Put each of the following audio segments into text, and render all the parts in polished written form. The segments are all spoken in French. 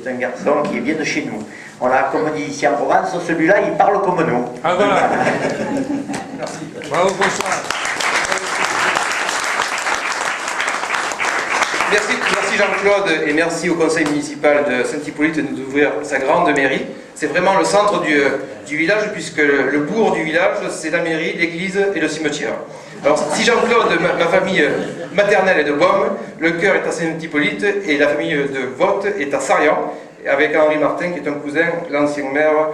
un garçon qui vient de chez nous. On a, comme on dit ici en Provence, celui-là, il parle comme nous. Ah voilà. Merci. Bravo pour ça. Merci Jean-Claude et merci au conseil municipal de Saint-Hippolyte de nous ouvrir sa grande mairie. C'est vraiment le centre du village puisque le bourg du village c'est la mairie, l'église et le cimetière. Alors si Jean-Claude, ma famille maternelle est de Beaume, le cœur est à Saint-Hippolyte et la famille de Votte est à Sarian, avec Henri Martin qui est un cousin, l'ancien maire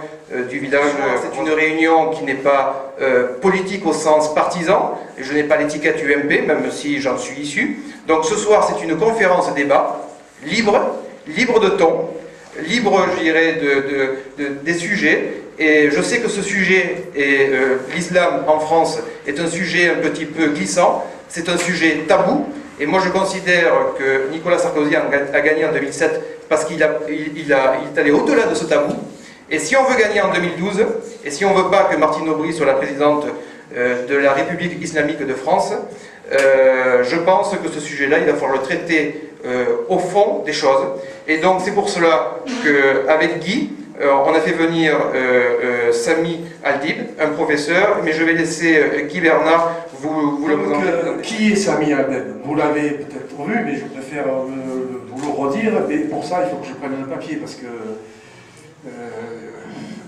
du village. C'est une réunion qui n'est pas politique au sens partisan, et je n'ai pas l'étiquette UMP, même si j'en suis issu. Donc ce soir c'est une conférence débat, libre de ton, libre je dirais des sujets, et je sais que ce sujet, et l'islam en France, est un sujet un petit peu glissant, c'est un sujet tabou, et moi je considère que Nicolas Sarkozy a gagné en 2007 parce qu'il est allé au-delà de ce tabou. Et si on veut gagner en 2012, et si on ne veut pas que Martine Aubry soit la présidente de la République islamique de France, je pense que ce sujet-là, il va falloir le traiter au fond des choses. Et donc c'est pour cela qu'avec Guy, on a fait venir Sami Aldib, un professeur, mais je vais laisser Guy Bernard vous le présenter. Qui est Sami Aldib? Vous l'avez peut-être vu, mais je préfère vous le redire. Mais pour ça, il faut que je prenne le papier parce que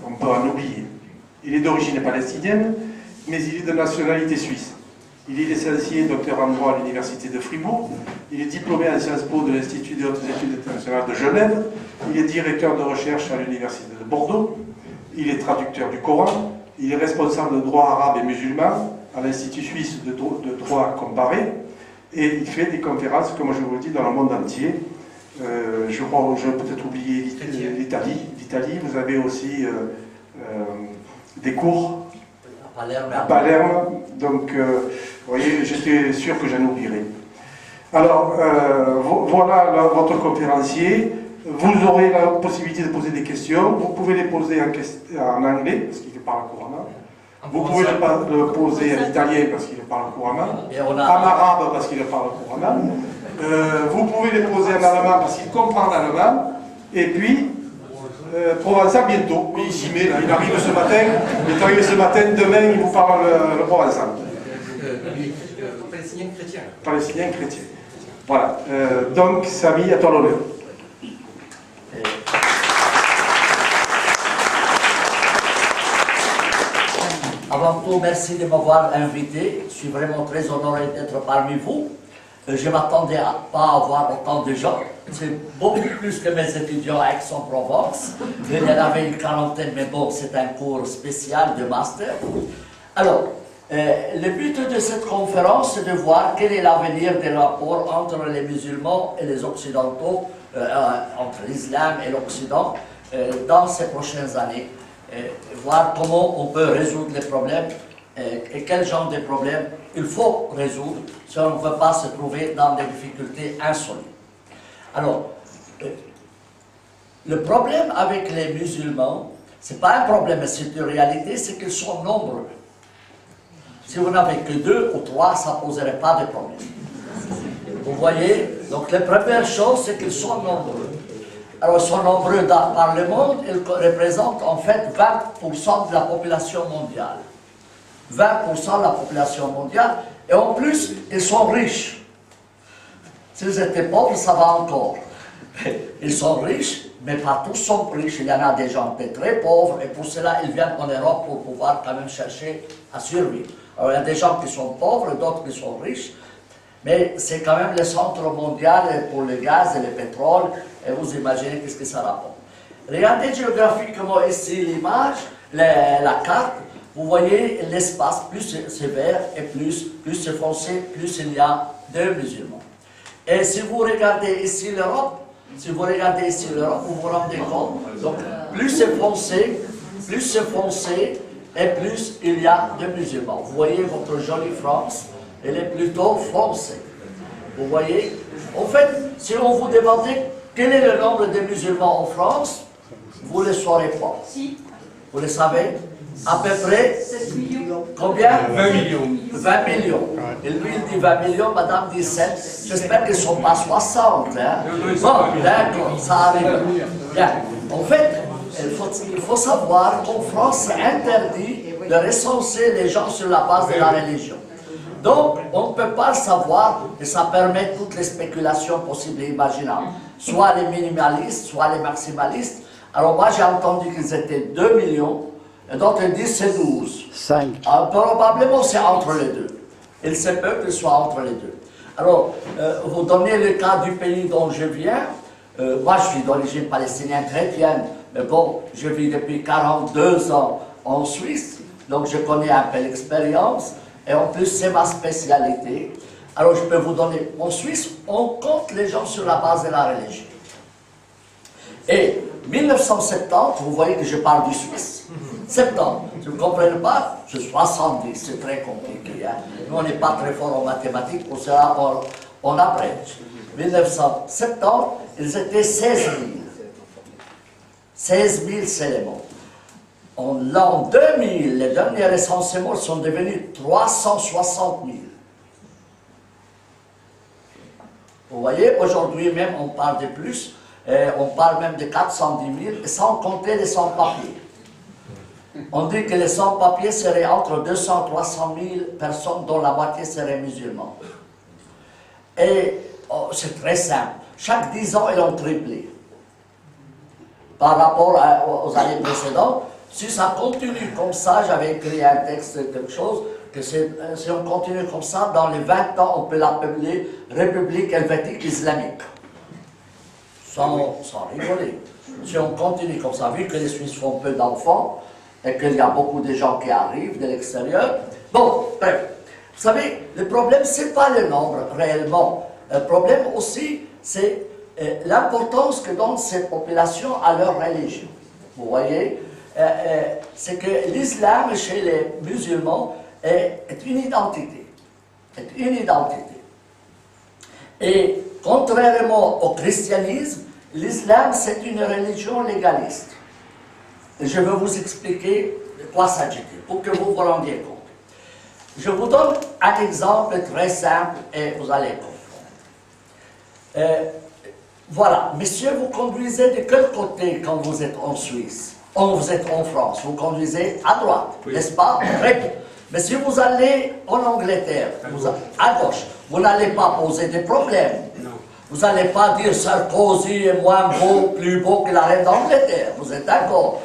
on peut en oublier. Il est d'origine palestinienne, mais il est de nationalité suisse. Il est licencié docteur en droit à l'université de Fribourg. Il est diplômé en Sciences Po de l'Institut des hautes études internationales de Genève. Il est directeur de recherche à l'université de Bordeaux. Il est traducteur du Coran. Il est responsable de droit arabe et musulman à l'Institut suisse de droit comparé. Et il fait des conférences, comme je vous le dis, dans le monde entier. Je crois que je vais peut-être oublier l'Italie. Vous avez aussi des cours à Palerme. Donc, vous voyez, j'étais sûr que j'en oublierais. Alors, voilà votre conférencier. Vous aurez la possibilité de poser des questions. Vous pouvez les poser en anglais, parce qu'il parle couramment. Vous pouvez le poser en italien, parce qu'il parle couramment. En arabe, parce qu'il parle couramment. Vous pouvez les poser en allemand, parce qu'il comprend l'allemand. Et puis, provençal bientôt. Mais il s'y met, là. Il arrive ce matin. Il est arrivé ce matin. Demain, il vous parle le provençal. Palestinien chrétien. Palestinien chrétien. Voilà. Donc, Sami, à toi l'honneur. Avant tout, merci de m'avoir invité. Je suis vraiment très honoré d'être parmi vous. Je ne m'attendais pas à avoir autant de gens. C'est beaucoup plus que mes étudiants à Aix-en-Provence. Il y en avait une quarantaine, mais bon, c'est un cours spécial de master. Alors, le but de cette conférence, c'est de voir quel est l'avenir des rapports entre les musulmans et les occidentaux, entre l'islam et l'Occident, dans ces prochaines années. Voir comment on peut résoudre les problèmes et quel genre de problèmes il faut résoudre si on ne veut pas se trouver dans des difficultés insolites. Alors, le problème avec les musulmans, ce n'est pas un problème, c'est une réalité, c'est qu'ils sont nombreux. Si vous n'avez que 2 ou 3, ça ne poserait pas de problème. Vous voyez? Donc la première chose, c'est qu'ils sont nombreux. Alors, ils sont nombreux par le monde, ils représentent en fait 20% de la population mondiale. 20% de la population mondiale, et en plus, ils sont riches. S'ils étaient pauvres, ça va encore. Ils sont riches, mais pas tous sont riches. Il y en a des gens très pauvres, et pour cela, ils viennent en Europe pour pouvoir quand même chercher à survivre. Alors, il y a des gens qui sont pauvres, d'autres qui sont riches, mais c'est quand même le centre mondial pour le gaz et le pétrole, et vous imaginez qu'est-ce que ça rapporte. Regardez géographiquement ici l'image, la carte, vous voyez l'espace, plus c'est vert et plus c'est foncé, plus il y a de musulmans. Et si vous regardez ici l'Europe, vous vous rendez compte, donc plus c'est foncé, et plus il y a de musulmans. Vous voyez votre jolie France, elle est plutôt foncée. Vous voyez? En fait, si on vous demandait quel est le nombre de musulmans en France, vous ne le saurez pas. Si. Vous le savez? À peu près, combien? 20 millions. 20 millions. Et lui, il dit 20 millions, madame dit 7. J'espère qu'ils ne sont pas 60. Hein. Bon, d'accord, ça arrive. Bien. En fait, il faut savoir qu'en France, c'est interdit de recenser les gens sur la base de la religion. Donc, on ne peut pas le savoir et ça permet toutes les spéculations possibles et imaginables. Soit les minimalistes, soit les maximalistes. Alors moi, j'ai entendu qu'ils étaient 2 millions, et d'autres disent c'est 12. 5. Alors, probablement, c'est entre les deux. Il se peut que ce soit entre les deux. Alors, vous donnez le cas du pays dont je viens. Moi, je suis d'origine palestinienne chrétienne, mais bon, je vis depuis 42 ans en Suisse, donc je connais un peu l'expérience, et en plus, c'est ma spécialité. Alors, je peux vous donner, en Suisse, on compte les gens sur la base de la religion. Et 1970, vous voyez que je parle du Suisse. 70, si vous ne comprenez pas, c'est 70, c'est très compliqué. Hein. Nous, on n'est pas très fort en mathématiques, pour cela, on abrège. 1970, ils étaient 16 000. 16 000, c'est les mots. En l'an 2000, les derniers recensements sont devenus 360 000. Vous voyez, aujourd'hui même, on parle de plus, on parle même de 410 000, sans compter les sans-papiers. On dit que les sans-papiers seraient entre 200 et 300 000 personnes, dont la moitié seraient musulmans. Et c'est très simple. Chaque 10 ans, ils ont triplé. Par rapport aux années précédentes, si ça continue comme ça, j'avais écrit un texte, quelque chose, que si on continue comme ça, dans les 20 ans, on peut l'appeler République helvétique islamique. Sans rigoler. Si on continue comme ça, vu que les Suisses font peu d'enfants, et qu'il y a beaucoup de gens qui arrivent de l'extérieur. Bon, bref. Vous savez, le problème, ce n'est pas le nombre réellement. Le problème aussi, c'est l'importance que donnent ces populations à leur religion. Vous voyez, c'est que l'islam chez les musulmans est une identité. Est une identité. Et contrairement au christianisme, l'islam, c'est une religion légaliste. Et je vais vous expliquer de quoi s'agit-il, pour que vous vous rendiez compte. Je vous donne un exemple très simple et vous allez comprendre. Voilà, monsieur, vous conduisez de quel côté quand vous êtes en Suisse? Vous êtes en France, vous conduisez à droite, oui. N'est-ce pas? Très bien. Mais si vous allez en Angleterre, à gauche, vous n'allez pas poser de problèmes. Non. Vous n'allez pas dire Sarkozy est moins beau, plus beau que la reine d'Angleterre. Vous êtes d'accord?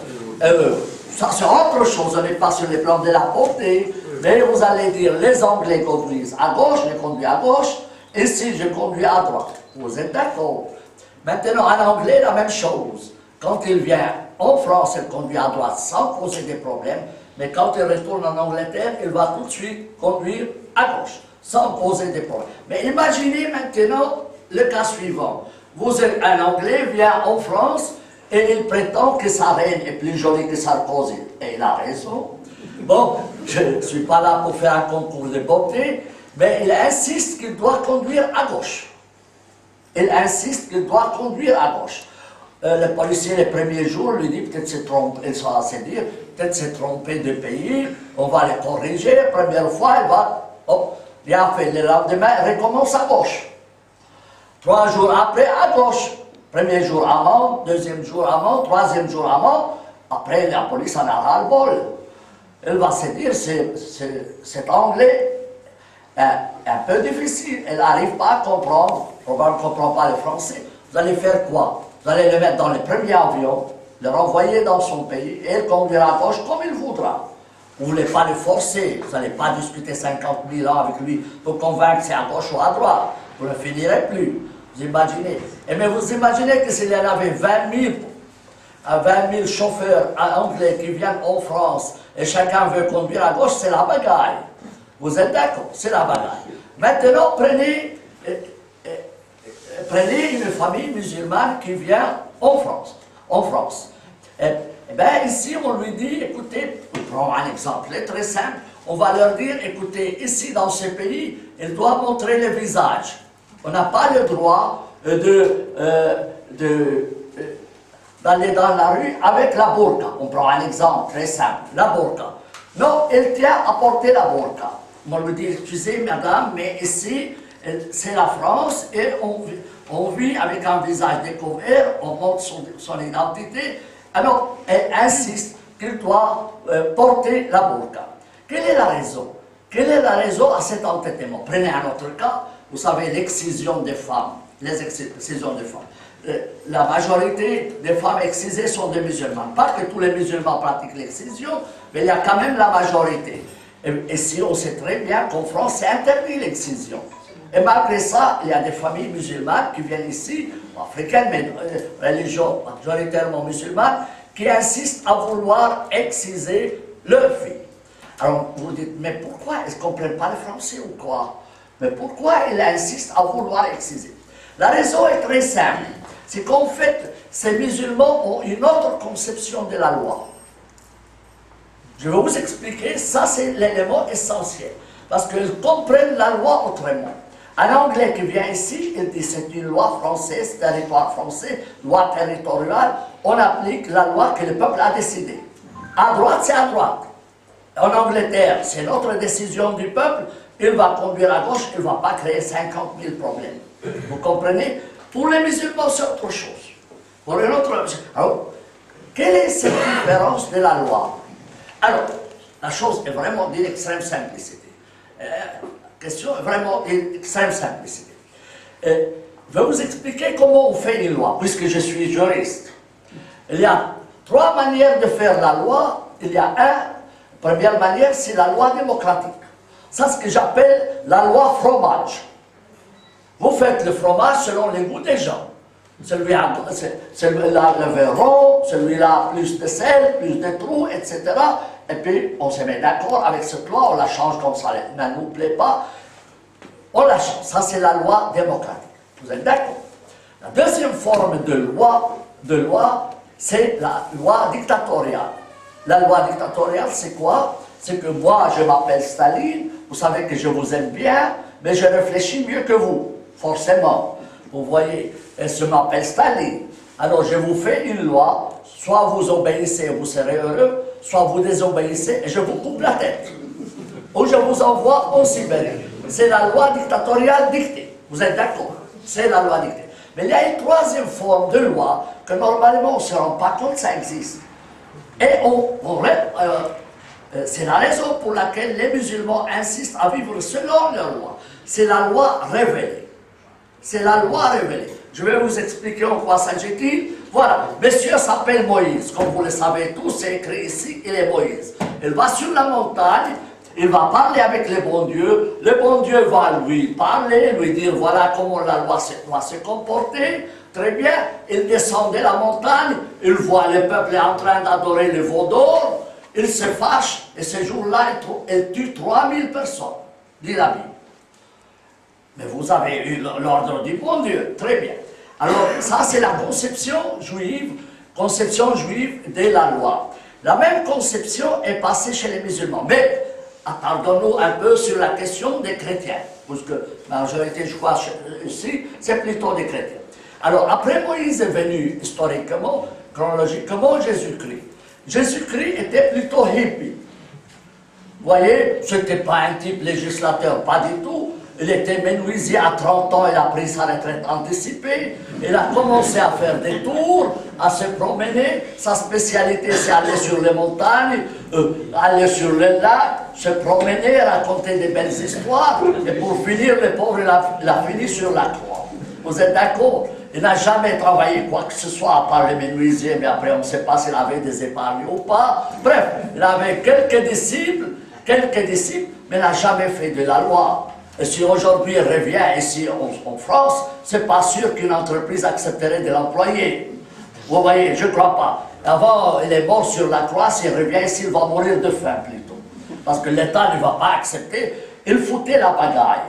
Ça c'est autre chose, on n'est pas sur les plans de la portée, mais vous allez dire les Anglais conduisent à gauche, je conduis à gauche, et si je conduis à droite. Vous êtes d'accord? Maintenant, en anglais, la même chose. Quand il vient en France, il conduit à droite sans poser des problèmes, mais quand il retourne en Angleterre, il va tout de suite conduire à gauche, sans poser des problèmes. Mais imaginez maintenant le cas suivant. Vous êtes un Anglais, vient en France, et il prétend que sa reine est plus jolie que Sarkozy. Et il a raison. Bon, je ne suis pas là pour faire un concours de beauté, mais il insiste qu'il doit conduire à gauche. Il insiste qu'il doit conduire à gauche. Le policier, les premiers jours, lui dit peut-être s'est trompé, il va se dire, peut-être s'est trompé de pays, on va les corriger. Première fois, il va, hop, bien fait. Le lendemain, il recommence à gauche. 3 jours après, à gauche. Premier jour amende, deuxième jour amende, troisième jour amende. Après, la police en a ras-le-bol. Elle va se dire, cet anglais est un peu difficile. Elle n'arrive pas à comprendre. Probablement ne comprend pas le français. Vous allez faire quoi? Vous allez le mettre dans le premier avion, le renvoyer dans son pays, et il conduira à gauche comme il voudra. Vous ne voulez pas le forcer. Vous n'allez pas discuter 50 000 ans avec lui pour convaincre que c'est à gauche ou à droite. Vous ne finirez plus. Vous imaginez. Mais vous imaginez que s'il y en avait 20 000 chauffeurs anglais qui viennent en France et chacun veut conduire à gauche, c'est la bagaille. Vous êtes d'accord? C'est la bagaille. Maintenant, prenez une famille musulmane qui vient en France. bien ici, on lui dit, écoutez, on prend un exemple très simple, on va leur dire, écoutez, ici dans ce pays, il doit montrer le visage. On n'a pas le droit d'aller dans la rue avec la burqa. On prend un exemple très simple, la burqa. Non, elle tient à porter la burqa. On lui dit, excusez madame, mais ici, c'est la France et on vit avec un visage découvert, on montre son identité. Alors, elle insiste qu'il doit porter la burqa. Quelle est la raison? Quelle est la raison à cet entêtement? Prenez un autre cas, vous savez, l'excision des femmes. Les excisions des femmes. La majorité des femmes excisées sont des musulmans. Pas que tous les musulmans pratiquent l'excision, mais il y a quand même la majorité. Et si on sait très bien qu'en France, c'est interdit l'excision. Et malgré ça, il y a des familles musulmanes qui viennent ici, africaines, mais religion majoritairement musulmane, qui insistent à vouloir exciser leur fille. Alors vous dites, mais pourquoi? Est-ce qu'on ne comprend pas le français ou quoi? Mais pourquoi ils insistent à vouloir exciser? La raison est très simple. C'est qu'en fait, ces musulmans ont une autre conception de la loi. Je vais vous expliquer, ça c'est l'élément essentiel. Parce qu'ils comprennent la loi autrement. Un Anglais qui vient ici, il dit c'est une loi française, territoire français, loi territoriale, on applique la loi que le peuple a décidée. À droite, c'est à droite. En Angleterre, c'est notre décision du peuple, il va conduire à gauche, il ne va pas créer 50 000 problèmes. Vous comprenez? Pour les musulmans, c'est autre chose. Pour les autres... Alors, quelle est cette différence de la loi? Alors, la chose est vraiment d'une extrême simplicité. La question est vraiment d'une extrême simplicité. Je vais vous expliquer comment on fait une loi, puisque je suis juriste. Il y a 3 manières de faire la loi. Il y a première manière, c'est la loi démocratique. C'est ce que j'appelle la loi fromage. Vous faites le fromage selon les goûts des gens. Celui-là le vin rond, celui-là plus de sel, plus de trous, etc. Et puis on se met d'accord avec cette loi, on la change comme ça ne nous plaît pas. On la change. Ça c'est la loi démocratique. Vous êtes d'accord? La deuxième forme de loi, c'est la loi dictatoriale. La loi dictatoriale, c'est quoi? C'est que moi, je m'appelle Staline, vous savez que je vous aime bien, mais je réfléchis mieux que vous, forcément. Vous voyez, elle se m'appelle Staline. Alors je vous fais une loi, soit vous obéissez et vous serez heureux, soit vous désobéissez et je vous coupe la tête. Ou je vous envoie en Sibérie. C'est la loi dictatoriale dictée. Vous êtes d'accord? C'est la loi dictée. Mais il y a une troisième forme de loi que normalement on ne se rend pas compte que ça existe. Et c'est la raison pour laquelle les musulmans insistent à vivre selon leur loi. C'est la loi révélée. C'est la loi révélée. Je vais vous expliquer en quoi s'agit-il. Voilà, monsieur s'appelle Moïse. Comme vous le savez tous, c'est écrit ici, il est Moïse. Il va sur la montagne, il va parler avec le bon Dieu. Le bon Dieu va lui parler, lui dire voilà comment la loi doit se comporter. Très bien, il descend de la montagne, il voit le peuple en train d'adorer le veau d'or, il se fâche, et ce jour-là, il tue 3000 personnes, dit la Bible. Mais vous avez eu l'ordre du bon Dieu, très bien. Alors, ça c'est la conception juive de la loi. La même conception est passée chez les musulmans. Mais, attardons-nous un peu sur la question des chrétiens, parce que la majorité, je crois, ici, c'est plutôt des chrétiens. Alors, après Moïse est venu, historiquement, chronologiquement, Jésus-Christ. Jésus-Christ était plutôt hippie. Vous voyez, ce n'était pas un type législateur, pas du tout. Il était menuisier à 30 ans, il a pris sa retraite anticipée. Il a commencé à faire des tours, à se promener. Sa spécialité, c'est aller sur les montagnes, aller sur les lacs, se promener, raconter des belles histoires. Et pour finir, le pauvre, il a fini sur la croix. Vous êtes d'accord? Il n'a jamais travaillé quoi que ce soit, à part les menuisiers, mais après on ne sait pas s'il avait des épargnes ou pas. Bref, il avait quelques disciples, mais il n'a jamais fait de la loi. Et si aujourd'hui il revient ici en France, c'est pas sûr qu'une entreprise accepterait de l'employer. Vous voyez, je ne crois pas. Avant, il est mort sur la croix, s'il revient ici, il va mourir de faim plutôt. Parce que l'État ne va pas accepter. Il foutait la bagaille.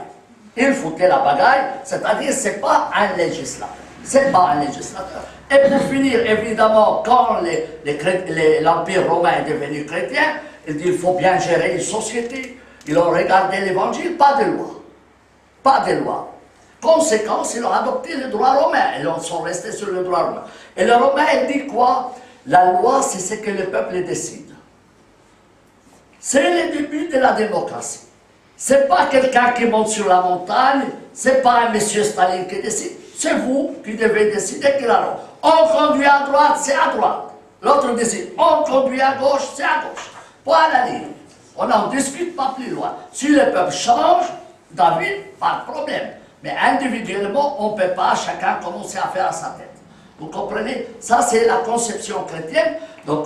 C'est-à-dire que ce n'est pas un législateur. C'est pas un législateur. Et pour finir, évidemment, quand l'Empire romain est devenu chrétien, il dit qu'il faut bien gérer une société. Ils ont regardé l'évangile, pas de loi. Pas de loi. conséquence, ils ont adopté le droit romain. Ils sont restés sur le droit romain. Et le romain, il dit quoi? La loi, c'est ce que le peuple décide. C'est le début de la démocratie. C'est pas quelqu'un qui monte sur la montagne, c'est pas un monsieur Staline qui décide, c'est vous qui devez décider que la loi. On conduit à droite, c'est à droite. L'autre décide, on conduit à gauche, c'est à gauche. Point à la ligne. On n'en discute pas plus loin. Si le peuple change, David, pas de problème. Mais individuellement, on ne peut pas chacun commencer à faire à sa tête. Vous comprenez? Ça, c'est la conception chrétienne. Donc,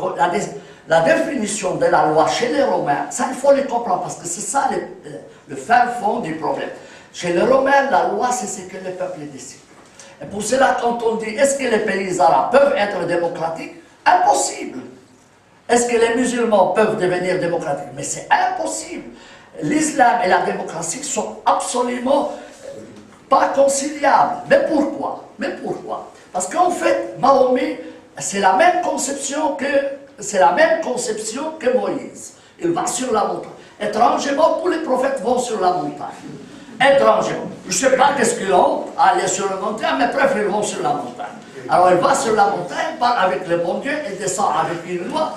la définition de la loi chez les Romains, ça, il faut le comprendre, parce que c'est ça le fin fond du problème. Chez les Romains, la loi, c'est ce que le peuple décide. Et pour cela, quand on dit, est-ce que les pays arabes peuvent être démocratiques? Impossible. Est-ce que les musulmans peuvent devenir démocratiques? Mais c'est impossible. L'islam et la démocratie sont absolument pas conciliables. Mais pourquoi? Parce qu'en fait, Mahomet, c'est la même conception que Moïse. Il va sur la montagne. Étrangement, tous les prophètes vont sur la montagne. Étrangement. Je ne sais pas qu'est-ce qu'ils ont à aller sur la montagne, mais bref, ils vont sur la montagne. Alors il va sur la montagne, parle avec le bon Dieu, il descend avec une loi,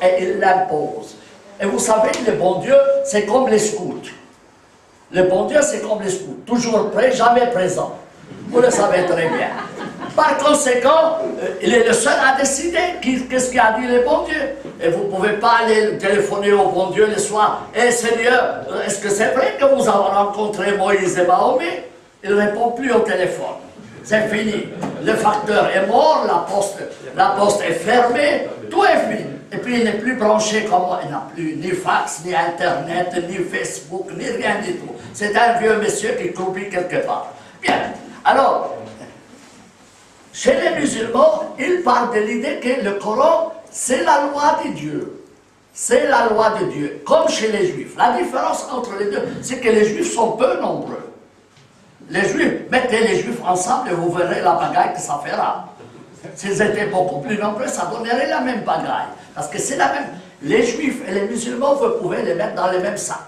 et il l'impose. Et vous savez, le bon Dieu, c'est comme les scouts. Le bon Dieu, c'est comme les scouts. Toujours prêt, jamais présent. Vous le savez très bien. Par conséquent, il est le seul à décider qu'est-ce qu'a dit le bon Dieu. Et vous ne pouvez pas aller téléphoner au bon Dieu le soir. « Eh Seigneur, est-ce que c'est vrai que vous avez rencontré Moïse et Mahomet ?» Il ne répond plus au téléphone. C'est fini. Le facteur est mort, la poste est fermée, tout est fini. Et puis il n'est plus branché comme moi. Il n'a plus ni fax, ni Internet, ni Facebook, ni rien du tout. C'est un vieux monsieur qui croupit quelque part. Bien. Alors, chez les musulmans, ils parlent de l'idée que le Coran, c'est la loi de Dieu. C'est la loi de Dieu, comme chez les Juifs. La différence entre les deux, c'est que les Juifs sont peu nombreux. Les Juifs, mettez les Juifs ensemble et vous verrez la bagaille que ça fera. S'ils étaient beaucoup plus nombreux, ça donnerait la même bagaille. Parce que c'est la même. Les Juifs et les musulmans, vous pouvez les mettre dans les mêmes sacs.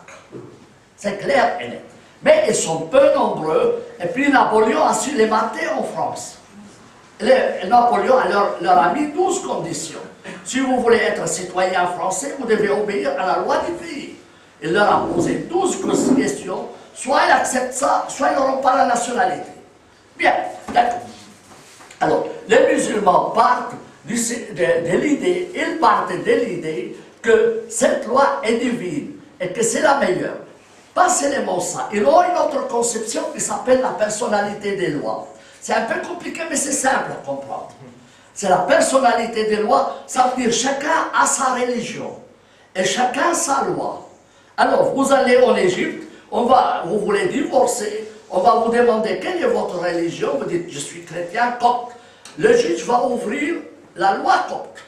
C'est clair et net. Mais ils sont peu nombreux, et puis Napoléon a su les mater en France. Napoléon leur a mis 12 conditions. Si vous voulez être citoyen français, vous devez obéir à la loi du pays. Il leur a posé 12 questions. Soit ils acceptent ça, soit ils n'auront pas la nationalité. Bien, d'accord. Alors, les musulmans partent de l'idée, ils partent de l'idée que cette loi est divine et que c'est la meilleure. Pas seulement ça, ils ont une autre conception qui s'appelle la personnalité des lois. C'est un peu compliqué, mais c'est simple à comprendre. C'est la personnalité des lois, ça veut dire chacun a sa religion et chacun sa loi. Alors, vous allez en Égypte, vous voulez divorcer, on va vous demander quelle est votre religion, vous dites je suis chrétien copte. Le juge va ouvrir la loi copte.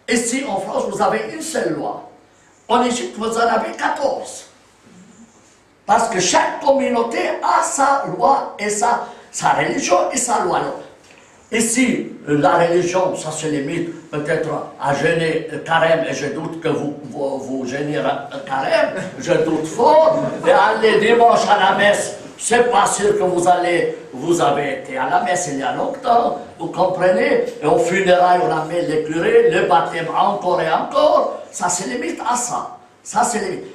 Ici en France, vous avez une seule loi. En Égypte, vous en avez 14. Parce que chaque communauté a sa loi et sa religion et sa loi. Alors, ici, la religion, ça se limite peut-être à jeûner carême, et je doute que vous jeûnez carême, je doute fort, et aller dimanche à la messe, c'est pas sûr que vous avez été à la messe il y a longtemps, vous comprenez, et au funérailles on amène les curés, le baptême encore et encore, ça se limite à ça, se limite.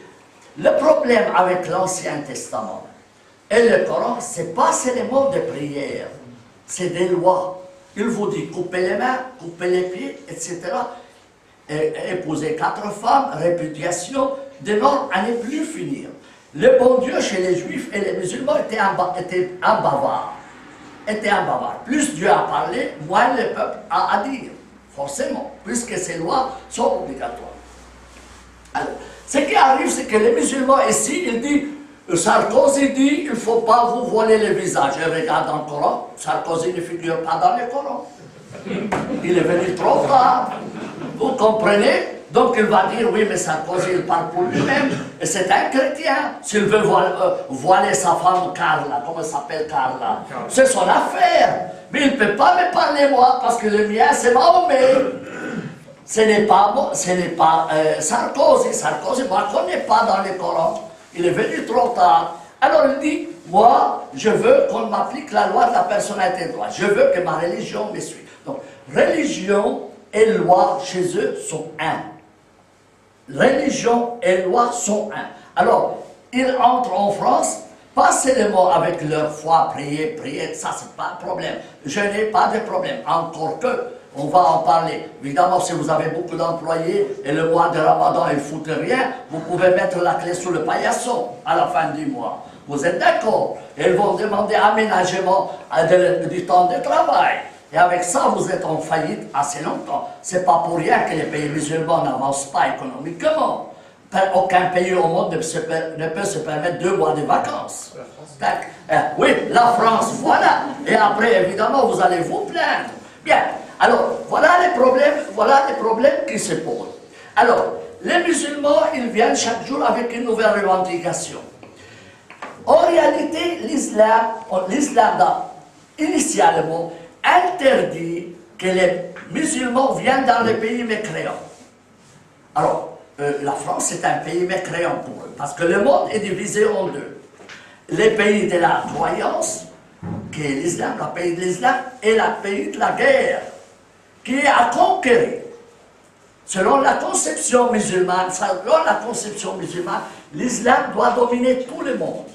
Le problème avec l'Ancien Testament et le Coran, c'est pas seulement des prières, c'est des lois. Il vous dit couper les mains, couper les pieds, etc. Et épouser 4 femmes, répudiation, des normes à ne plus finir. Le bon Dieu chez les Juifs et les musulmans était un bavard. Plus Dieu a parlé, moins le peuple a à dire. Forcément, puisque ces lois sont obligatoires. Alors, ce qui arrive, c'est que les musulmans ici, ils disent, Sarkozy dit, il ne faut pas vous voiler le visage. Je regarde dans le Coran, Sarkozy ne figure pas dans le Coran. Il est venu trop tard. Vous comprenez? Donc il va dire, oui, mais Sarkozy, il parle pour lui-même. Et c'est un chrétien. S'il veut voiler sa femme Carla, comment elle s'appelle Carla? C'est son affaire. Mais il ne peut pas me parler moi, parce que le mien, c'est Mahomet. Ce n'est pas Sarkozy. Sarkozy, moi, je ne connais pas dans le Coran. Il est venu trop tard. Alors il dit, moi, je veux qu'on m'applique la loi de la personnalité de droit. Je veux que ma religion me suive. Donc, religion et loi chez eux sont un. Religion et loi sont un. Alors, ils entrent en France, pas seulement avec leur foi, prier, ça c'est pas un problème. Je n'ai pas de problème, encore que, on va en parler. Évidemment, si vous avez beaucoup d'employés et le mois de Ramadan, ils ne foutent rien, vous pouvez mettre la clé sous le paillasson à la fin du mois. Vous êtes d'accord? Ils vont demander aménagement du temps de travail. Et avec ça, vous êtes en faillite assez longtemps. C'est pas pour rien que les pays musulmans n'avancent pas économiquement. Aucun pays au monde ne peut se permettre 2 mois de vacances. Oui, la France, voilà. Et après, évidemment, vous allez vous plaindre. Bien. Alors, voilà les problèmes qui se posent. Alors, les musulmans, ils viennent chaque jour avec une nouvelle revendication. En réalité, l'islam a initialement interdit que les musulmans viennent dans les pays mécréants. Alors, la France est un pays mécréant pour eux, parce que le monde est divisé en deux. Les pays de la croyance, qui est l'islam, le pays de l'islam, et le pays de la guerre, qui est à conquérir. Selon la conception musulmane, l'islam doit dominer tout le monde.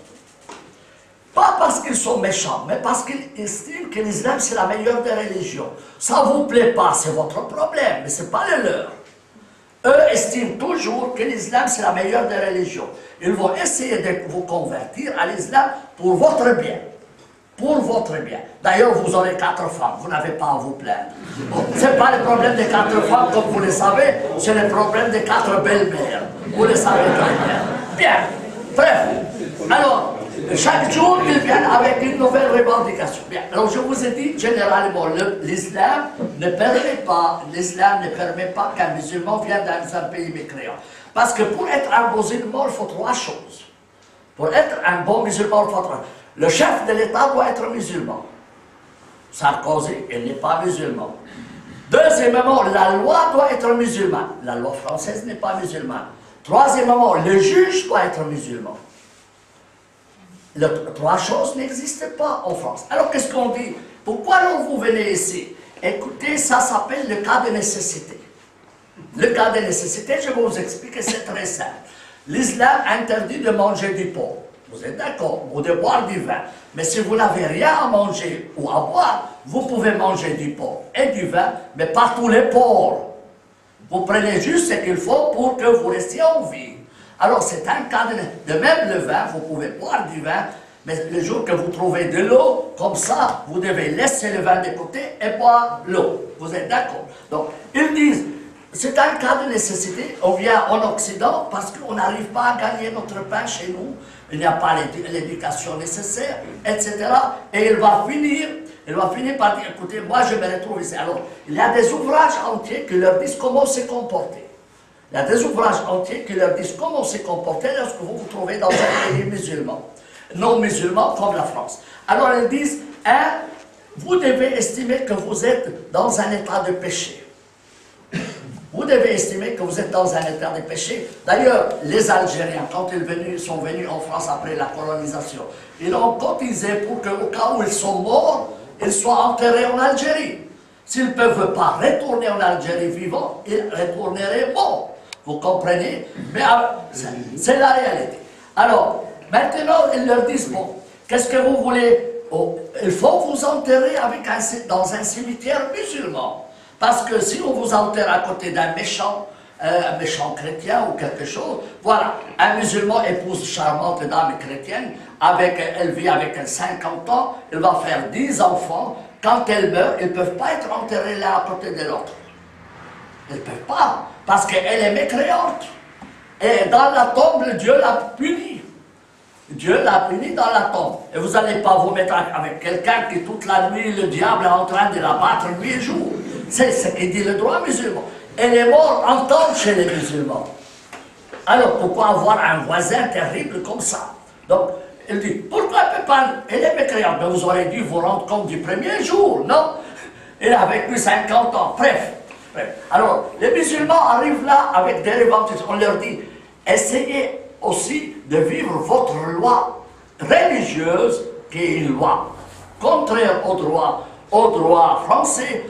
Pas parce qu'ils sont méchants, mais parce qu'ils estiment que l'islam c'est la meilleure des religions. Ça ne vous plaît pas, c'est votre problème, mais ce n'est pas le leur. Eux estiment toujours que l'islam c'est la meilleure des religions. Ils vont essayer de vous convertir à l'islam pour votre bien. Pour votre bien. D'ailleurs, vous aurez 4 femmes, vous n'avez pas à vous plaindre. Bon, ce n'est pas le problème des 4 femmes, comme vous le savez, c'est le problème des 4 belles-mères. Vous le savez très bien. Bien. Bref. Alors, chaque jour, ils viennent avec une nouvelle revendication. Bien. Alors, je vous ai dit, généralement, l'islam ne permet pas qu'un musulman vienne dans un pays mécréant. Parce que pour être un bon musulman, il faut 3 choses. Pour être un bon musulman, il faut 3 choses. Le chef de l'État doit être musulman. Sarkozy, il n'est pas musulman. Deuxièmement, la loi doit être musulmane. La loi française n'est pas musulmane. Troisièmement, le juge doit être musulman. Les 3 choses n'existent pas en France. Alors qu'est-ce qu'on dit? Pourquoi vous venez ici? Écoutez, ça s'appelle le cas de nécessité. Le cas de nécessité, je vais vous expliquer, c'est très simple. L'islam interdit de manger du porc. Vous êtes d'accord? Ou de boire du vin. Mais si vous n'avez rien à manger ou à boire, vous pouvez manger du porc et du vin, mais pas tous les porcs. Vous prenez juste ce qu'il faut pour que vous restiez en vie. Alors c'est un cas de même le vin, vous pouvez boire du vin, mais le jour que vous trouvez de l'eau, comme ça, vous devez laisser le vin de côté et boire l'eau. Vous êtes d'accord? Donc, ils disent, c'est un cas de nécessité, on vient en Occident parce qu'on n'arrive pas à gagner notre pain chez nous, il n'y a pas l'éducation nécessaire, etc. Et il va finir par dire, écoutez, moi je me retrouve ici. Alors, il y a des ouvrages entiers qui leur disent comment se comporter. Il y a des ouvrages entiers qui leur disent comment se comporter lorsque vous vous trouvez dans un pays musulman, non musulman comme la France. Alors ils disent, vous devez estimer que vous êtes dans un état de péché. Vous devez estimer que vous êtes dans un état de péché. D'ailleurs, les Algériens, quand ils sont venus en France après la colonisation, ils ont cotisé pour qu'au cas où ils sont morts, ils soient enterrés en Algérie. S'ils ne peuvent pas retourner en Algérie vivants, ils retourneraient morts. Vous comprenez? Mais c'est la réalité. Alors, maintenant, ils leur disent, bon, qu'est-ce que vous voulez? Oh, il faut vous enterrer dans un cimetière musulman. Parce que si on vous enterre à côté d'un méchant chrétien ou quelque chose, voilà, un musulman épouse charmante dame chrétienne, elle vit avec elle 50 ans, elle va faire 10 enfants, quand elle meurt, ils ne peuvent pas être enterrés l'un à côté de l'autre. Ils ne peuvent pas, parce qu'elle est mécréante. Et dans la tombe, Dieu l'a punie. Dieu l'a puni dans la tombe. Et vous n'allez pas vous mettre avec quelqu'un qui toute la nuit, le diable est en train de la battre nuit et jour. C'est ce qu'il dit le droit musulman. Et les morts entendent chez les musulmans. Alors pourquoi avoir un voisin terrible comme ça? Donc, il dit, pourquoi elle ne peut pas... Elle est mécréante, mais vous aurez dû vous rendre compte du premier jour, non? Elle a vécu 50 ans, bref. Alors, les musulmans arrivent là avec des revendications. On leur dit, essayez aussi de vivre votre loi religieuse qui est une loi, contraire au droit français,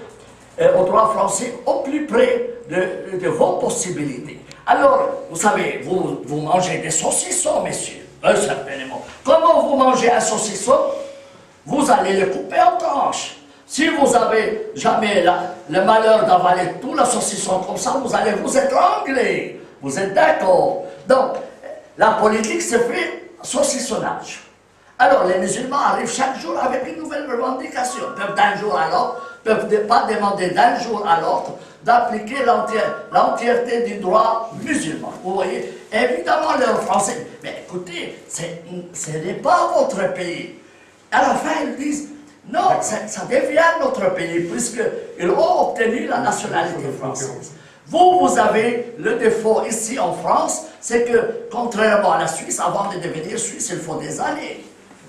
au plus près de vos possibilités. Alors, vous savez, vous mangez des saucissons, messieurs, certainement. Comment vous mangez un saucisson? Vous allez le couper en tranches. Si vous avez jamais le malheur d'avaler tout le saucisson comme ça, vous allez vous étrangler. Vous êtes d'accord? Donc, la politique se fait saucissonnage. Alors, les musulmans arrivent chaque jour avec une nouvelle revendication. Peuvent d'un jour à l'autre, peuvent pas demander d'un jour à l'autre d'appliquer l'entièreté du droit musulman. Vous voyez, évidemment, les Français, mais écoutez, ce n'est pas votre pays. À la fin, ils disent, non, ça devient notre pays, puisqu'ils ont obtenu la nationalité française. Vous avez le défaut ici en France, c'est que, contrairement à la Suisse, avant de devenir Suisse, il faut des années.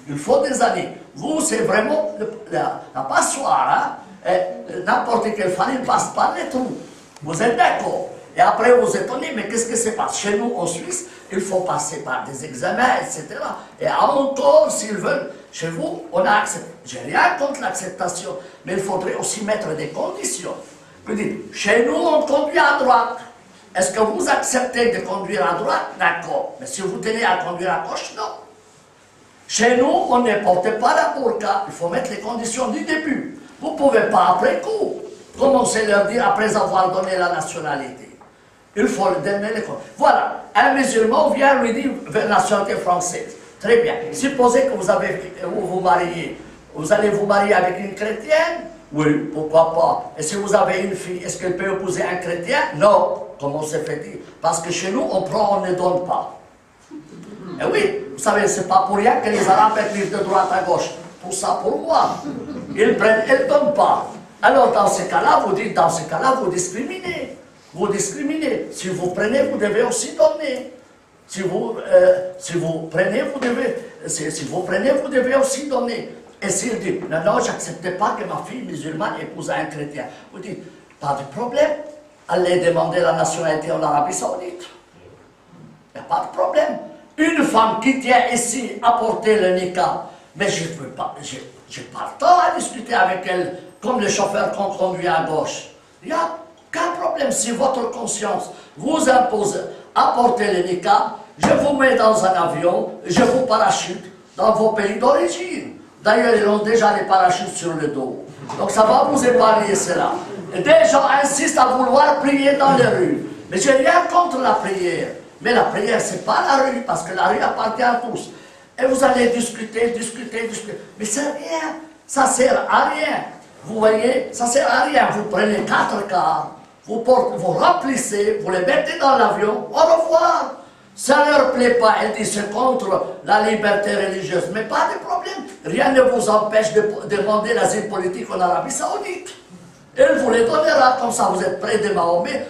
Il faut des années. Vous, c'est vraiment la passoire, hein? N'importe quelle famille passe par les trous. Vous êtes d'accord? Et après, vous vous étonnez, mais qu'est-ce que c'est pas? Chez nous, en Suisse, il faut passer par des examens, etc. Et encore, s'ils veulent, chez vous, on a accepté. J'ai rien contre l'acceptation, mais il faudrait aussi mettre des conditions. Vous dites, chez nous, on conduit à droite. Est-ce que vous acceptez de conduire à droite? D'accord. Mais si vous tenez à conduire à gauche, non. Chez nous, on ne porte pas la burqa. Il faut mettre les conditions du début. Vous ne pouvez pas après coup commencer à leur dire après avoir donné la nationalité. Il faut le donner les conditions. Voilà, un musulman vient lui dire la nationalité française. Très bien. Supposez que vous allez vous marier avec une chrétienne. Oui, pourquoi pas. Et si vous avez une fille, est-ce qu'elle peut épouser un chrétien? Non. Comment c'est fait dire? Parce que chez nous, on prend, on ne donne pas. Et oui, vous savez, c'est pas pour rien que les Arabes écrivent de droite à gauche. Pour ça, pour moi. Ils prennent, ils ne donnent pas. Alors, dans ce cas-là, vous dites, dans ce cas-là, vous discriminez. Vous discriminez. Si vous prenez, vous devez aussi donner. Si vous prenez, vous devez aussi donner. Et s'il dit, non, non, j'accepte pas que ma fille musulmane épouse un chrétien. Vous dites, pas de problème. Allez demander la nationalité en Arabie Saoudite. Il n'y a pas de problème. Une femme qui tient ici à porter le niqab, mais je ne peux pas, j'ai pas le temps à discuter avec elle, comme le chauffeur qu'on conduit à gauche. Il n'y a aucun problème. Si votre conscience vous impose à porter le niqab, je vous mets dans un avion, je vous parachute dans vos pays d'origine. D'ailleurs, ils ont déjà les parachutes sur le dos. Donc ça va vous épargner cela. Et des gens insistent à vouloir prier dans les rues. Mais je n'ai rien contre la prière. Mais la prière, ce n'est pas la rue, parce que la rue appartient à tous. Et vous allez discuter. Mais c'est rien. Ça ne sert à rien. Vous voyez, ça ne sert à rien. Vous prenez 4 cars, vous remplissez, vous les mettez dans l'avion, au revoir. Ça ne leur plaît pas, elle dit c'est contre la liberté religieuse, mais pas de problème. Rien ne vous empêche de demander l'asile politique en Arabie Saoudite. Elle vous les donnera, comme ça vous êtes près de Mahomet.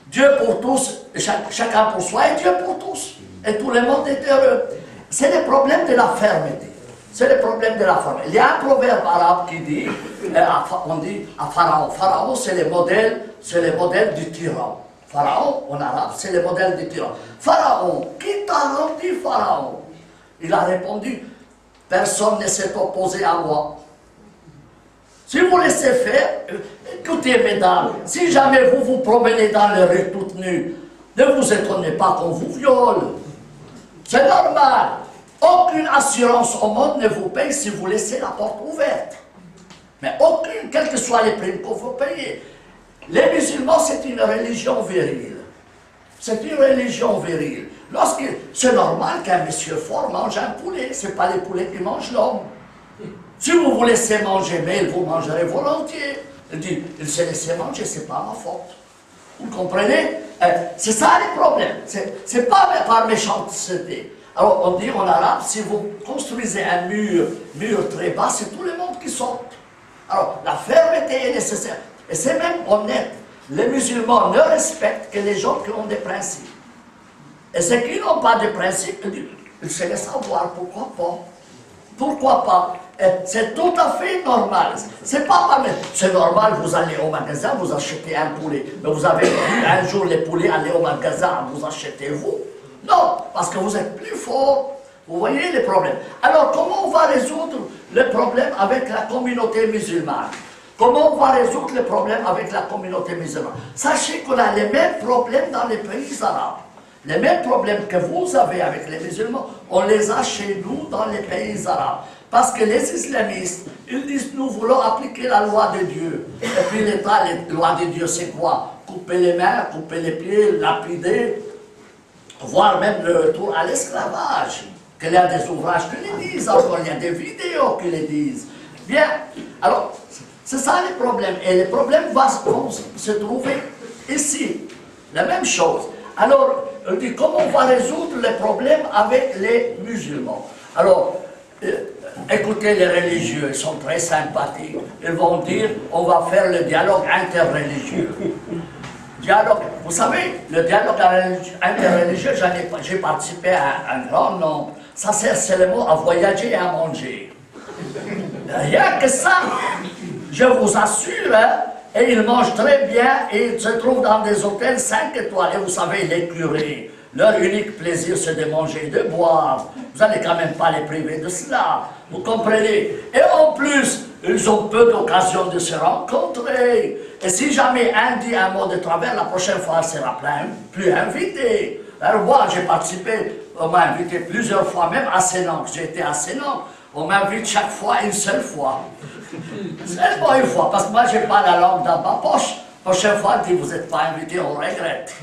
Dieu pour tous, chacun pour soi et Dieu pour tous. Et tout le monde est heureux. C'est le problème de la fermeté. C'est le problème de la fermeté. Il y a un proverbe arabe qui dit, on dit à Pharaon. Pharaon, c'est le modèle du tyran. Pharaon, en arabe, c'est le modèle du tyran. Pharaon, qui t'a rendu Pharaon? Il a répondu, personne ne s'est opposé à moi. Si vous laissez faire, écoutez mesdames, si jamais vous vous promenez dans les rues toutes nues, ne vous étonnez pas qu'on vous viole. C'est normal. Aucune assurance au monde ne vous paye si vous laissez la porte ouverte. Mais aucune, quels que soient les primes que vous payez. Les musulmans, c'est une religion virile. C'est une religion virile. C'est normal qu'un monsieur fort mange un poulet. Ce n'est pas les poulets qui mangent l'homme. Si vous vous laissez manger, mais vous mangerez volontiers. Il dit, il s'est laissé manger, ce n'est pas ma faute. Vous comprenez? C'est ça le problème. C'est pas par méchanceté. Alors on dit en arabe, si vous construisez un mur très bas, c'est tout le monde qui saute. Alors la fermeté est nécessaire. Et c'est même honnête. Les musulmans ne respectent que les gens qui ont des principes. Et ceux qui n'ont pas de principes, ils se laissent avoir, pourquoi pas? Pourquoi pas? C'est tout à fait normal. C'est pas mal. C'est normal, vous allez au magasin, vous achetez un poulet. Mais vous avez vu un jour les poulets aller au magasin, vous achetez vous? Non, parce que vous êtes plus fort. Vous voyez les problèmes. Alors, comment on va résoudre les problèmes avec la communauté musulmane? Comment on va résoudre les problèmes avec la communauté musulmane? Sachez qu'on a les mêmes problèmes dans les pays arabes. Les mêmes problèmes que vous avez avec les musulmans, on les a chez nous dans les pays arabes. Parce que les islamistes, ils disent nous voulons appliquer la loi de Dieu. Et puis l'État, la loi de Dieu, c'est quoi? Couper les mains, couper les pieds, lapider, voire même le retour à l'esclavage. Il y a des ouvrages qui les disent, encore il y a des vidéos qui les disent. Bien, alors, c'est ça les problèmes. Et les problèmes vont se trouver ici. La même chose. Alors, on dit comment on va résoudre les problèmes avec les musulmans. Alors, écoutez les religieux, ils sont très sympathiques. Ils vont dire, on va faire le dialogue interreligieux. Dialogue, vous savez, le dialogue interreligieux, j'ai participé à un grand nombre. Ça sert seulement à voyager et à manger. Rien que ça, je vous assure, hein, et ils mangent très bien et ils se trouvent dans des hôtels 5 étoiles. Et vous savez, les curés, leur unique plaisir c'est de manger et de boire. Vous n'allez quand même pas les priver de cela, vous comprenez? Et en plus, ils ont peu d'occasion de se rencontrer. Et si jamais un dit un mot de travers, la prochaine fois, il sera plus invité. Alors moi, j'ai participé, on m'a invité plusieurs fois, même à Sénan, j'étais à Sénan. On m'invite chaque fois une seule fois. Seulement une fois, parce que moi, je n'ai pas la langue dans ma poche. La prochaine fois, on dit, vous n'êtes pas invité, on regrette.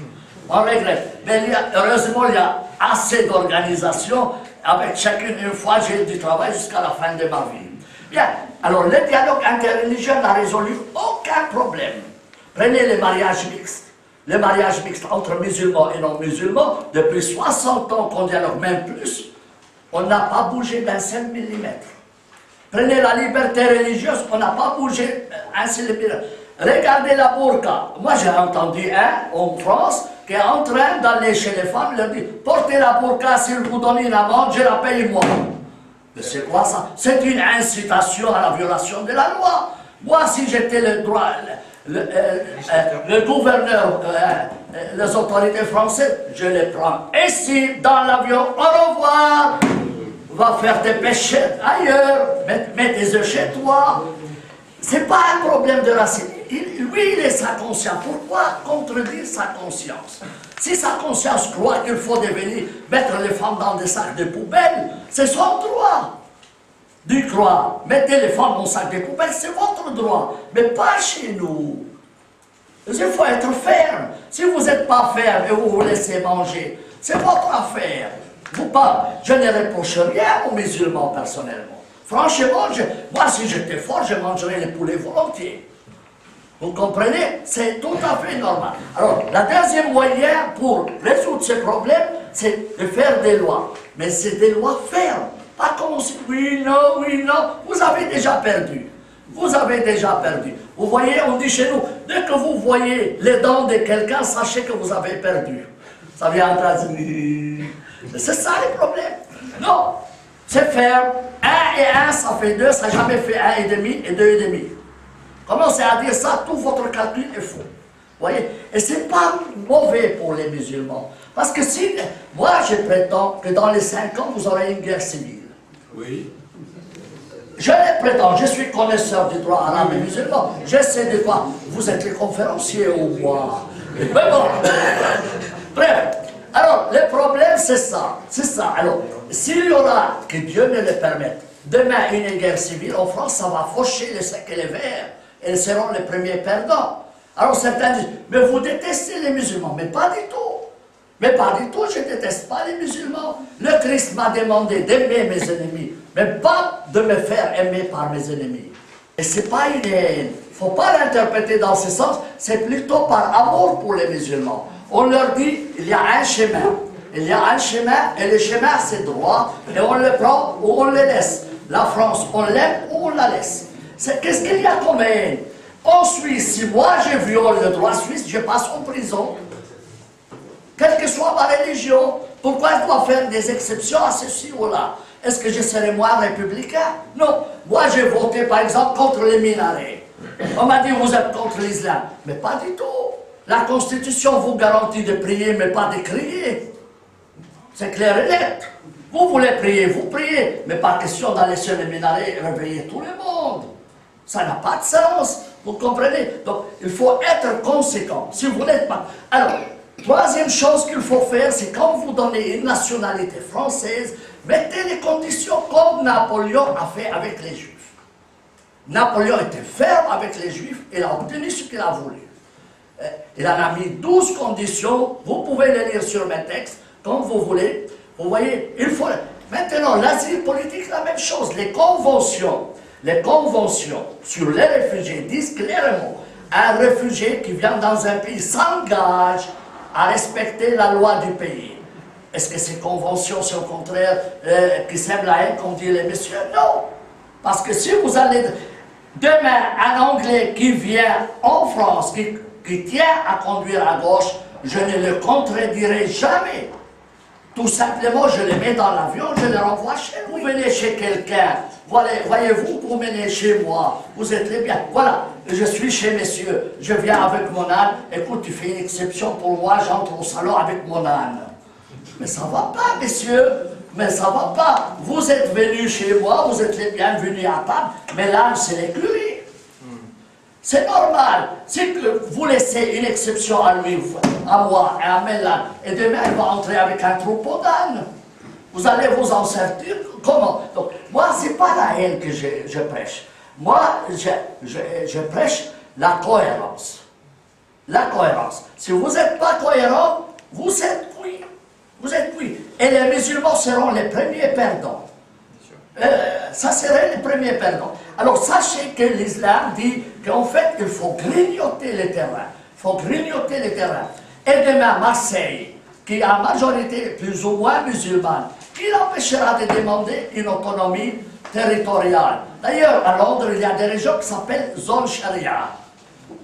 On regrette. Mais heureusement, il y a assez d'organisations. Avec chacune, une fois, j'ai du travail jusqu'à la fin de ma vie. Bien, alors le dialogue interreligieux n'a résolu aucun problème. Prenez les mariages mixtes. Les mariages mixtes entre musulmans et non-musulmans, depuis 60 ans qu'on dialogue, même plus, on n'a pas bougé d'un seul millimètre. Prenez la liberté religieuse, on n'a pas bougé un seul millimètre. Regardez la burqa. Moi, j'ai entendu un en France qui est en train d'aller chez les femmes, il leur dit portez la burqa, s'il vous donne une amende, je la paye moi. Mais c'est quoi ça? C'est une incitation à la violation de la loi. Moi, si j'étais le gouverneur, les autorités françaises, je les prends ici, dans l'avion, au revoir. Va faire des péchés ailleurs, mets tes œufs chez toi. C'est pas un problème de racisme. Lui, il est sa conscience. Pourquoi contredire sa conscience? Si sa conscience croit qu'il faut devenir mettre les femmes dans des sacs de poubelle, c'est son droit d'y croire. Mettez les femmes dans sac de poubelle, c'est votre droit, mais pas chez nous. Il faut être ferme. Si vous n'êtes pas ferme et vous vous laissez manger, c'est votre affaire. Je ne reproche rien aux musulmans personnellement. Franchement, moi si j'étais fort, je mangerais les poulets volontiers. Vous comprenez? C'est tout à fait normal. Alors, la deuxième moyen pour résoudre ces problèmes, c'est de faire des lois. Mais c'est des lois fermes. Pas comme si, oui, non, vous avez déjà perdu. Vous avez déjà perdu. Vous voyez, on dit chez nous, dès que vous voyez les dents de quelqu'un, sachez que vous avez perdu. Ça vient en traduire. C'est ça le problème. Non, c'est ferme. 1 et 1, ça fait 2, ça n'a jamais fait 1,5 et 2,5. Commencez à dire ça, tout votre calcul est faux. Voyez? Et ce n'est pas mauvais pour les musulmans. Parce que si, moi je prétends que dans les 5 ans, vous aurez une guerre civile. Oui. Je le prétends, je suis connaisseur du droit arabe et musulman. Je sais de quoi. Vous êtes les conférenciers au moins. Mais bon. Bref. Alors, le problème, c'est ça. C'est ça. Alors, s'il y aura, que Dieu ne le permette, demain une guerre civile en France, ça va faucher les secs et les verts. Et ils seront les premiers perdants. Alors certains disent, mais vous détestez les musulmans. Mais pas du tout. Mais pas du tout, je ne déteste pas les musulmans. Le Christ m'a demandé d'aimer mes ennemis, mais pas de me faire aimer par mes ennemis. Et ce n'est pas une haine. Il ne faut pas l'interpréter dans ce sens, c'est plutôt par amour pour les musulmans. On leur dit, il y a un chemin. Il y a un chemin, et le chemin c'est droit, et on le prend ou on le laisse. La France, on l'aime ou on la laisse. Qu'est-ce qu'il y a comme haine? En Suisse, si moi je viole le droit suisse, je passe en prison. Quelle que soit ma religion, pourquoi je dois faire des exceptions à ceci ou là? Est-ce que je serai moi républicain? Non. Moi j'ai voté par exemple contre les minarets. On m'a dit vous êtes contre l'islam. Mais pas du tout. La Constitution vous garantit de prier mais pas de crier. C'est clair et net. Vous voulez prier, vous priez, mais pas question d'aller sur les minarets et réveiller tout le monde. Ça n'a pas de sens, vous comprenez? Donc, il faut être conséquent. Si vous n'êtes pas... Alors, troisième chose qu'il faut faire, c'est quand vous donnez une nationalité française, mettez les conditions comme Napoléon a fait avec les Juifs. Napoléon était ferme avec les Juifs, il a obtenu ce qu'il a voulu. Il en a mis 12 conditions, vous pouvez les lire sur mes textes, comme vous voulez. Vous voyez, il faut... Maintenant, l'asile politique, la même chose. Les conventions sur les réfugiés disent clairement, un réfugié qui vient dans un pays s'engage à respecter la loi du pays. Est-ce que ces conventions, c'est au contraire qui sèment la haine, comme disent les messieurs? Non. Parce que si vous allez... Demain, un Anglais qui vient en France, qui tient à conduire à gauche, je ne le contredirai jamais. Tout simplement, je les mets dans l'avion, je les renvoie chez vous. Vous venez chez quelqu'un, voyez-vous, vous venez chez moi, vous êtes très bien. Voilà, je suis chez messieurs, je viens avec mon âne. Écoute, tu fais une exception pour moi, j'entre au salon avec mon âne. Mais ça ne va pas, messieurs, mais ça ne va pas. Vous êtes venus chez moi, vous êtes les bienvenus à table, mais l'âne, c'est l'écurie. C'est normal. Si vous laissez une exception à lui, à moi et à Mélan, et demain il va entrer avec un troupeau d'ânes, vous allez vous en sortir comment? Donc, moi, ce n'est pas la haine que je prêche. Moi, je prêche la cohérence. La cohérence. Si vous n'êtes pas cohérent, vous êtes cuit. Vous êtes cuit. Et les musulmans seront les premiers perdants. Ça serait les premiers perdants. Alors sachez que l'islam dit qu'en fait il faut grignoter les terrains. Il faut grignoter les terrains. Et demain Marseille, qui a majorité plus ou moins musulmane, il empêchera de demander une autonomie territoriale. D'ailleurs, à Londres, il y a des régions qui s'appellent zone charia,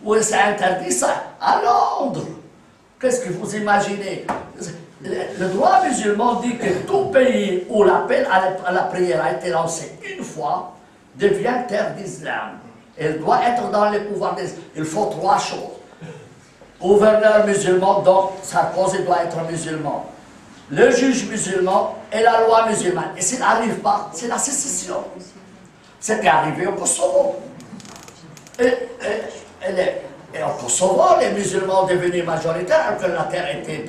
où c'est interdit ça. À Londres, qu'est-ce que vous imaginez? Le droit musulman dit que tout pays où l'appel à la prière a été lancé une fois devient terre d'islam. Elle doit être dans les pouvoirs des... Il faut trois choses. Gouverneur musulman, donc Sarkozy doit être musulman. Le juge musulman et la loi musulmane. Et s'il n'arrive pas, c'est la sécession. C'était arrivé au Kosovo. Et au Kosovo, les musulmans devenus majoritaires, alors que la terre était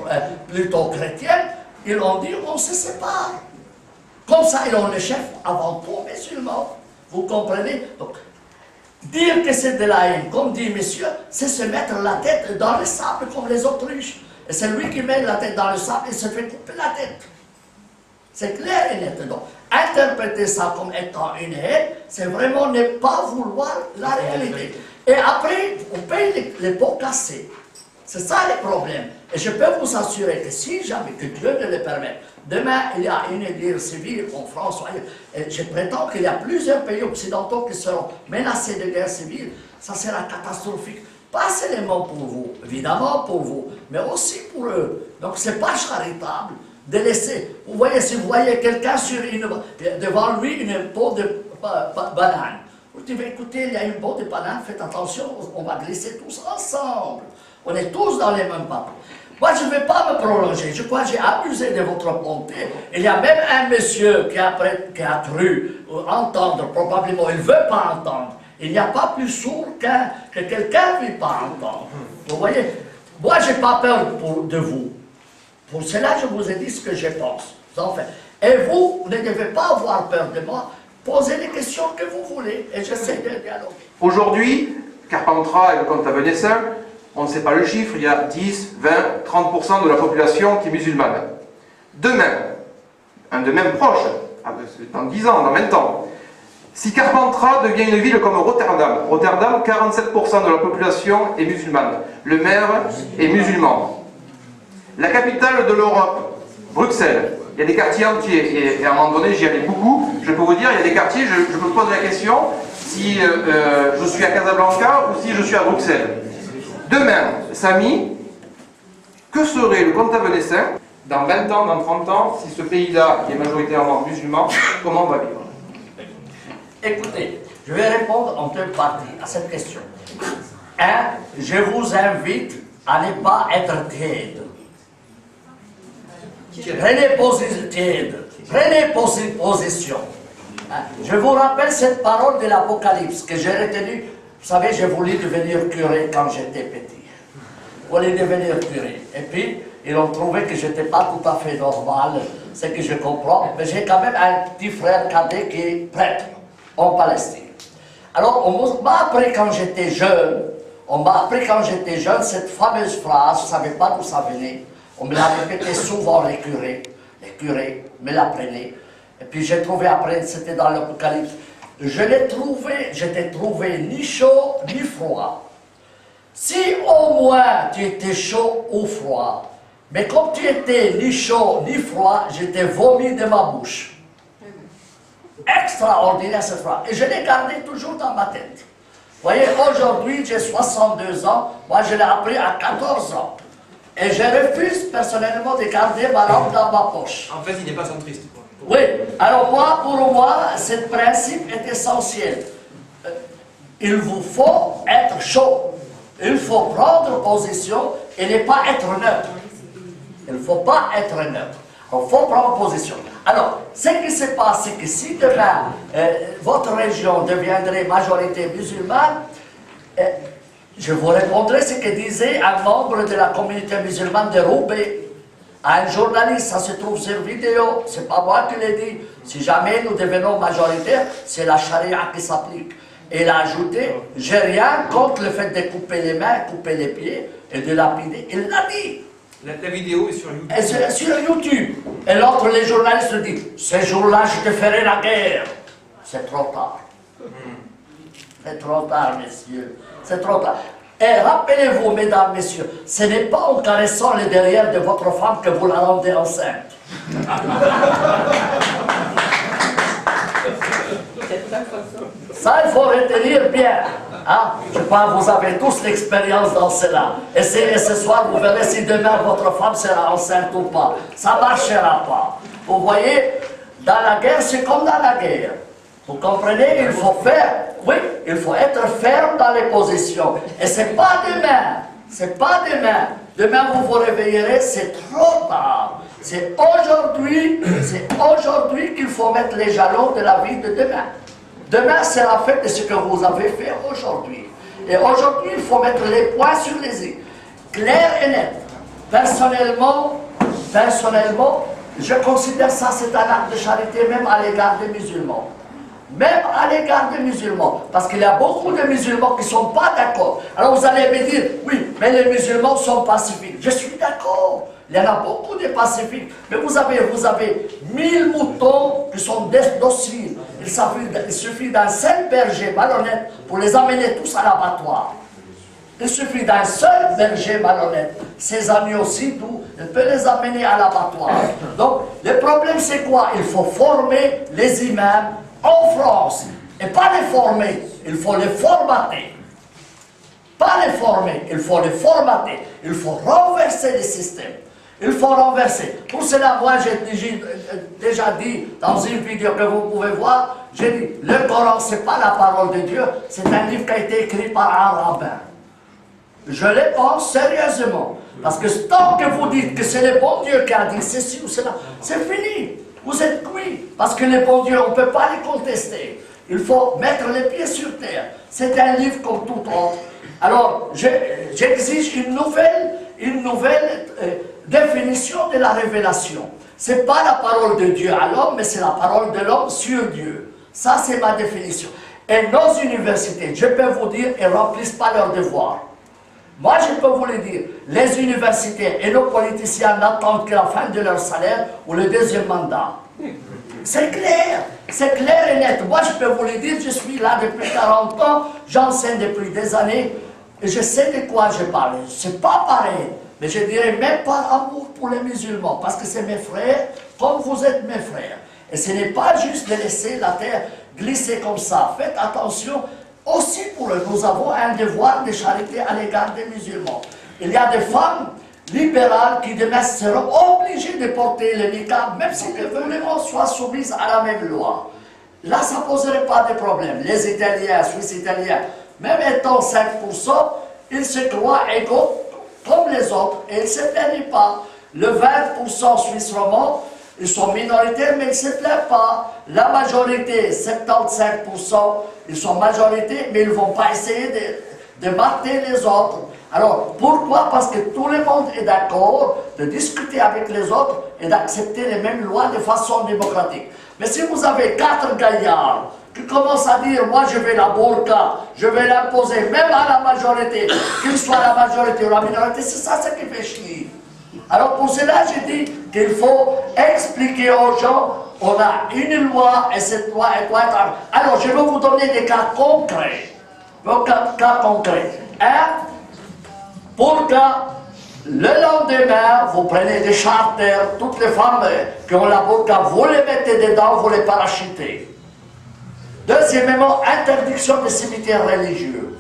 plutôt chrétienne, ils ont dit on se sépare. Comme ça, ils ont le chef avant tout musulman. Vous comprenez? Donc, dire que c'est de la haine, comme dit monsieur, c'est se mettre la tête dans le sable comme les autruches. Et c'est lui qui met la tête dans le sable et se fait couper la tête. C'est clair et net. Donc, interpréter ça comme étant une haine, c'est vraiment ne pas vouloir la réalité. Et après, on paye les pots cassés. C'est ça le problème. Et je peux vous assurer que si jamais, que Dieu ne le permette, demain il y a une guerre civile en France, et je prétends qu'il y a plusieurs pays occidentaux qui seront menacés de guerre civile, ça sera catastrophique. Pas seulement pour vous, évidemment pour vous, mais aussi pour eux. Donc c'est pas charitable de laisser. Vous voyez, si vous voyez quelqu'un devant lui une peau de banane, vous dites, écoutez, il y a une peau de banane, faites attention, on va glisser tous ensemble. On est tous dans les mêmes bateaux. Moi, je ne vais pas me prolonger. Je crois que j'ai abusé de votre bonté. Il y a même un monsieur qui a cru entendre, probablement, il ne veut pas entendre. Il n'y a pas plus sourd que quelqu'un ne veut pas entendre. Vous voyez? Moi, je n'ai pas peur de vous. Pour cela, je vous ai dit ce que je pense. Enfin, et vous ne devez pas avoir peur de moi. Posez les questions que vous voulez et j'essaie de dialoguer. Aujourd'hui, Carpentras et le comte Tavenessin, on ne sait pas le chiffre, il y a 10, 20, 30% de la population qui est musulmane. Demain, un de même proche, dans 10 ans, dans 20 ans, si Carpentras devient une ville comme Rotterdam, 47% de la population est musulmane, le maire est musulman. La capitale de l'Europe, Bruxelles, il y a des quartiers entiers, et à un moment donné j'y allais beaucoup, je peux vous dire, il y a des quartiers, je me pose la question si je suis à Casablanca ou si je suis à Bruxelles. Demain, Samy, que serait le comte Tavenessin dans 20 ans, dans 30 ans, si ce pays-là, qui est majoritairement musulman, comment on va vivre? Écoutez, je vais répondre en deux parties à cette question. Un, je vous invite à ne pas être tiède. Renez tiède. Prenez position. Hein? Je vous rappelle cette parole de l'Apocalypse que j'ai retenue. Vous savez, j'ai voulu devenir curé quand j'étais petit. Je voulais devenir curé. Et puis, ils ont trouvé que je n'étais pas tout à fait normal, ce que je comprends. Mais j'ai quand même un petit frère cadet qui est prêtre en Palestine. Alors, on m'a appris quand j'étais jeune, cette fameuse phrase, je ne savais pas d'où ça venait. On me l'a répété souvent, les curés me l'apprenaient. Et puis j'ai trouvé après, c'était dans l'Apocalypse, j'étais trouvé ni chaud ni froid. Si au moins tu étais chaud ou froid, mais comme tu étais ni chaud ni froid, j'étais vomi de ma bouche. Extraordinaire cette phrase. Et je l'ai gardé toujours dans ma tête. Vous voyez, aujourd'hui j'ai 62 ans, moi je l'ai appris à 14 ans. Et je refuse personnellement de garder ma langue dans ma poche. En fait, il n'est pas centriste. Oui, alors pour moi, ce principe est essentiel. Il vous faut être chaud. Il faut prendre position et ne pas être neutre. Il ne faut pas être neutre. Il faut prendre position. Alors, ce qui se passe, c'est que si demain, votre région deviendrait majorité musulmane, je vous répondrai ce que disait un membre de la communauté musulmane de Roubaix à un journaliste, ça se trouve sur vidéo, c'est pas moi qui l'ai dit. Si jamais nous devenons majoritaires, c'est la charia qui s'applique. Et il a ajouté, j'ai rien contre le fait de couper les mains, couper les pieds et de lapider. Il l'a dit. La vidéo est sur YouTube. Et c'est sur YouTube. Et l'autre, les journalistes disent, ce jour-là, je te ferai la guerre. C'est trop tard. C'est trop tard, messieurs. C'est trop tard. Et rappelez-vous, mesdames, messieurs, ce n'est pas en caressant le derrière de votre femme que vous la rendez enceinte. Ça, il faut retenir bien. Hein? Je pense que vous avez tous l'expérience dans cela. Essayez ce soir, vous verrez si demain votre femme sera enceinte ou pas. Ça ne marchera pas. Vous voyez, dans la guerre, c'est comme dans la guerre. Vous comprenez, il faut faire, oui, il faut être ferme dans les positions. Et c'est pas demain, c'est pas demain. Demain, vous vous réveillerez, c'est trop tard. C'est aujourd'hui qu'il faut mettre les jalons de la vie de demain. Demain, c'est la fête de ce que vous avez fait aujourd'hui. Et aujourd'hui, il faut mettre les points sur les i. Clair et net. Personnellement, je considère ça, c'est un acte de charité même à l'égard des musulmans. Même à l'égard des musulmans. Parce qu'il y a beaucoup de musulmans qui ne sont pas d'accord. Alors vous allez me dire, oui, mais les musulmans sont pacifiques. Je suis d'accord. Il y en a beaucoup de pacifiques. Mais vous avez 1000 moutons qui sont dociles. Il suffit d'un seul berger malhonnête pour les amener tous à l'abattoir. Il suffit d'un seul berger malhonnête. Ses amis aussi, doux, il peut les amener à l'abattoir. Donc, le problème c'est quoi? Il faut former les imams en France. Et pas les former, il faut les formater. Pas les former, il faut les formater. Il faut renverser les systèmes. Il faut renverser. Pour cela, moi, j'ai déjà dit dans une vidéo que vous pouvez voir, j'ai dit, le Coran, ce n'est pas la parole de Dieu, c'est un livre qui a été écrit par un rabbin. Je le pense sérieusement. Parce que tant que vous dites que c'est le bon Dieu qui a dit ceci ou cela, c'est fini. Vous êtes cuits. Parce que le bon Dieu, on ne peut pas les contester. Il faut mettre les pieds sur terre. C'est un livre comme tout autre. Alors, j'exige une nouvelle définition de la révélation. Ce n'est pas la parole de Dieu à l'homme, mais c'est la parole de l'homme sur Dieu. Ça, c'est ma définition. Et nos universités, je peux vous dire, elles ne remplissent pas leurs devoirs. Moi, je peux vous le dire, les universités et nos politiciens n'attendent que la fin de leur salaire ou le deuxième mandat. C'est clair et net. Moi, je peux vous le dire, je suis là depuis 40 ans, j'enseigne depuis des années, et je sais de quoi je parle. C'est pas pareil, mais je dirais même par amour pour les musulmans, parce que c'est mes frères, comme vous êtes mes frères. Et ce n'est pas juste de laisser la terre glisser comme ça. Faites attention. Aussi pour eux, nous avons un devoir de charité à l'égard des musulmans. Il y a des femmes libérales qui demain seront obligées de porter le niqab, même si les musulmans soient soumises à la même loi. Là, ça ne poserait pas de problème. Les Italiens, Suisses italiens, même étant 5%, ils se croient égaux comme les autres et ils ne se plaignent pas. Le 20% suisse romand, Ils sont minoritaires, mais ils ne se plaignent pas. La majorité, 75%, ils sont majorité, mais ils ne vont pas essayer de mater les autres. Alors, pourquoi? Parce que tout le monde est d'accord de discuter avec les autres et d'accepter les mêmes lois de façon démocratique. Mais si vous avez 4 gaillards qui commencent à dire, moi je vais la burqa, je vais l'imposer même à la majorité, qu'il soit la majorité ou la minorité, c'est ça ce qui fait chier. Alors pour cela, j'ai dit qu'il faut expliquer aux gens, on a une loi et cette loi doit être... Alors je vais vous donner des cas concrets. Cas concrets. Burqa, le lendemain, vous prenez des charters, toutes les femmes qui ont la burqa, vous les mettez dedans, vous les parachutez. Deuxièmement, interdiction des cimetières religieux.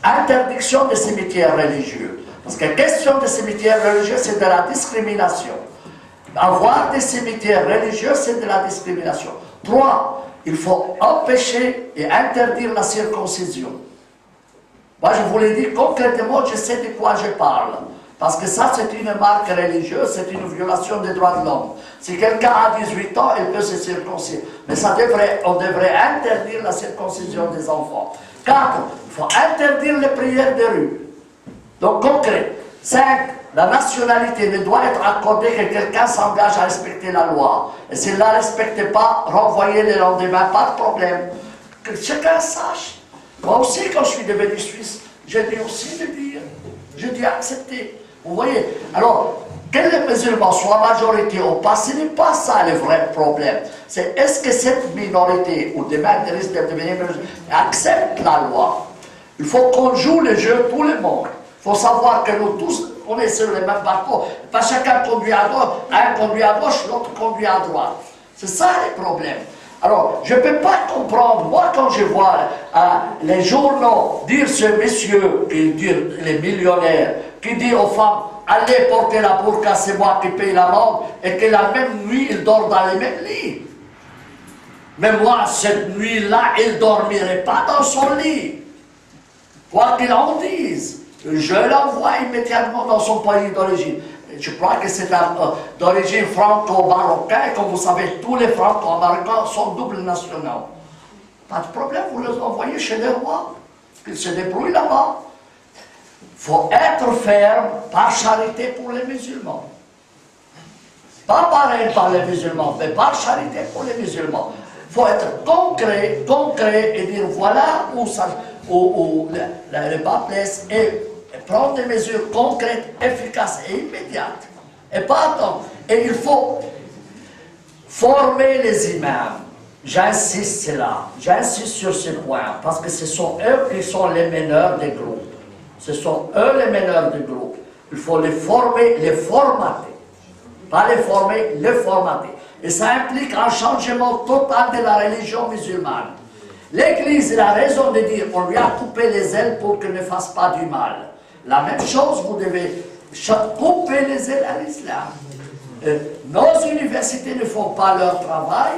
Interdiction des cimetières religieux. Parce que la question des cimetières religieux, c'est de la discrimination. Avoir des cimetières religieux, c'est de la discrimination. 3, il faut empêcher et interdire la circoncision. Moi, je vous l'ai dit concrètement, je sais de quoi je parle. Parce que ça, c'est une marque religieuse, c'est une violation des droits de l'homme. Si quelqu'un a 18 ans, il peut se circoncire. Mais on devrait interdire la circoncision des enfants. 4, il faut interdire les prières de rue. Donc, concret. 5, la nationalité ne doit être accordée que quelqu'un s'engage à respecter la loi. Et s'il ne la respecte pas, renvoyer le lendemain, pas de problème. Que chacun sache. Moi aussi, quand je suis devenu Suisse, j'ai dû aussi le dire. J'ai dû accepter. Vous voyez? Alors, que les musulmans soient majorité ou pas, ce n'est pas ça le vrai problème. C'est est-ce que cette minorité, ou demain ils risquent de devenir musulmans, accepte la loi? Il faut qu'on joue le jeu tout le monde. Il faut savoir que nous tous, on est sur le même parcours. Pas chacun conduit à droite, un conduit à gauche, l'autre conduit à droite. C'est ça le problème. Alors, je ne peux pas comprendre, moi quand je vois les journaux dire ce monsieur, qui dit les millionnaires, qui dit aux femmes, allez porter la burqa, c'est moi qui paye l'amende, et que la même nuit, il dort dans les mêmes lits. Mais moi, cette nuit-là, il ne dormirait pas dans son lit. Quoi qu'il en dise, je l'envoie immédiatement dans son pays d'origine. Je crois que c'est d'origine franco-marocaine. Comme vous savez, tous les franco-marocains sont double nationaux. Pas de problème, vous les envoyez chez les rois. Ils se débrouillent là-bas. Il faut être ferme par charité pour les musulmans. Pas pareil par les musulmans, mais par charité pour les musulmans. Il faut être concret et dire voilà où le bas blesse et prendre des mesures concrètes, efficaces et immédiates. Et pas attendre. Et il faut former les imams. J'insiste sur ce point, parce que ce sont eux qui sont les meneurs des groupes. Ce sont eux les meneurs du groupe. Il faut les former, les formater. Pas les former, les formater. Et ça implique un changement total de la religion musulmane. L'Église a raison de dire on lui a coupé les ailes pour qu'il ne fasse pas du mal. La même chose, vous devez couper les ailes à l'islam. Nos universités ne font pas leur travail.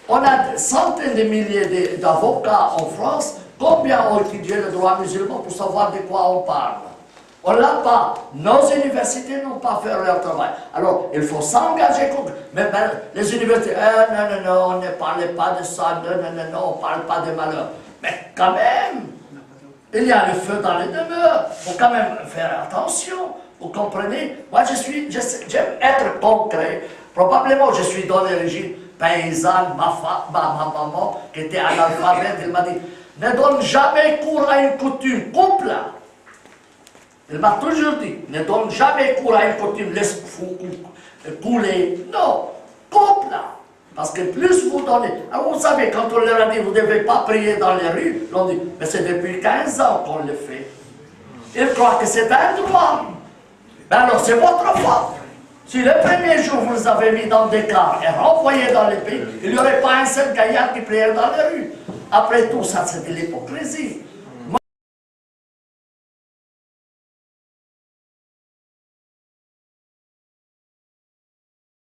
On a des centaines de milliers d'avocats en France. Combien ont étudié le droit musulman pour savoir de quoi on parle? On ne l'a pas. Nos universités n'ont pas fait leur travail. Alors, il faut s'engager contre... Mais les universités, non, on ne parle pas de ça, non, on ne parle pas de malheur. Mais quand même, il y a le feu dans les demeures. Il faut quand même faire attention. Vous comprenez? Moi, j'aime être concret. Probablement, je suis d'origine paysanne, ma maman, qui était analphabète, elle m'a dit, ne donne jamais cours à une coutume, coupe-la. Elle m'a toujours dit, ne donne jamais cours à une coutume, laisse couler. Non, coupe-la. Parce que plus vous donnez... Alors vous savez, quand on leur a dit, vous ne devez pas prier dans les rues, on dit, mais c'est depuis 15 ans qu'on le fait. Ils croient que c'est un droit. Ben alors c'est votre faute. Si le premier jour vous les avez mis dans des cars et renvoyés dans les pays, il n'y aurait pas un seul gaillard qui priait dans les rues. Après tout ça, c'est de l'hypocrisie.